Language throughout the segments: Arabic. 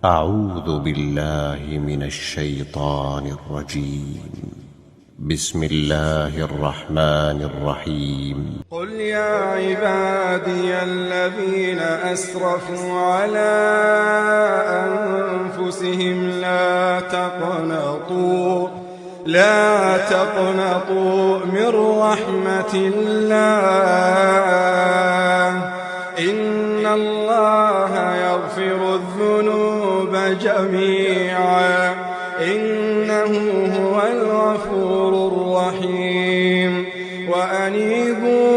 أعوذ بالله من الشيطان الرجيم. بسم الله الرحمن الرحيم. قل يا عبادي الذين أسرفوا على أنفسهم لا تقنطوا من رحمة الله، إن الله يغفر الذنوب جميعا، إنه هو الغفور الرحيم. وأنيبوا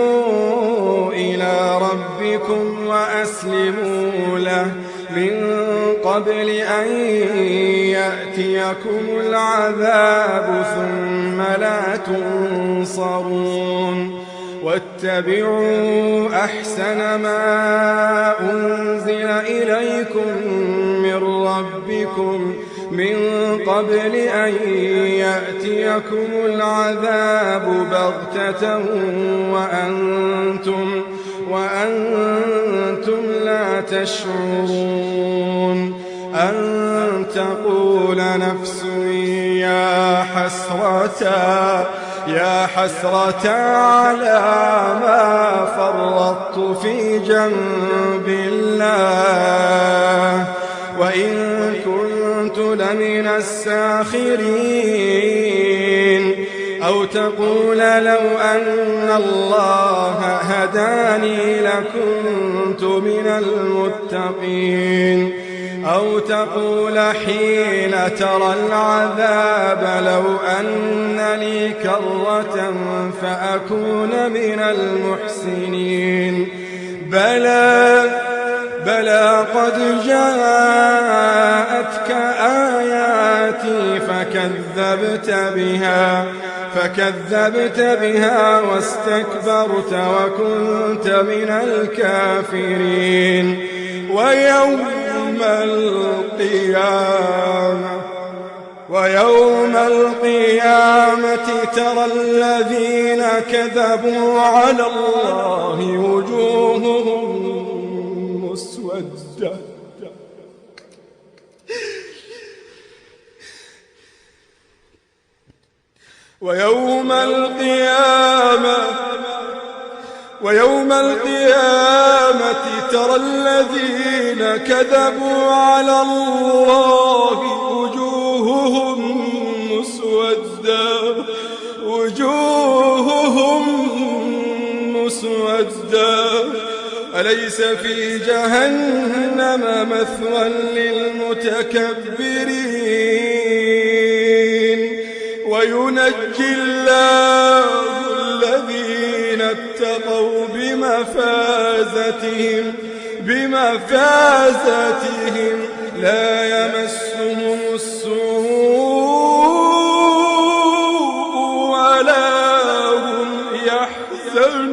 إلى ربكم وأسلموا له من قبل أن يأتيكم العذاب ثم لا تنصرون. واتبعوا أحسن ما أنزل إليكم من ربكم من قبل أن يأتيكم العذاب بغتة وأنتم لا تشعرون. أن تقول نفس يا حسرة على ما فرطت في جنب الله، وإن كنت لمن الساخرين. أو تقول لو أن الله هداني لكنت من المتقين. أو تقول حين ترى العذاب لو أن لي كرة فأكون من المحسنين. بلى قد جاءتك آياتي فكذبت بها واستكبرت وكنت من الكافرين. ويوم القيامة ترى الذين كذبوا على الله وجوههم مسودة. ويوم القيامة ترى الذين كذبوا على الله وجوههم مسودة. أليس في جهنم مثوى للمتكبرين؟ وينجي الله الذين اتقوا بمفازتهم لا يمسهم السوء ولا هم يحزنون.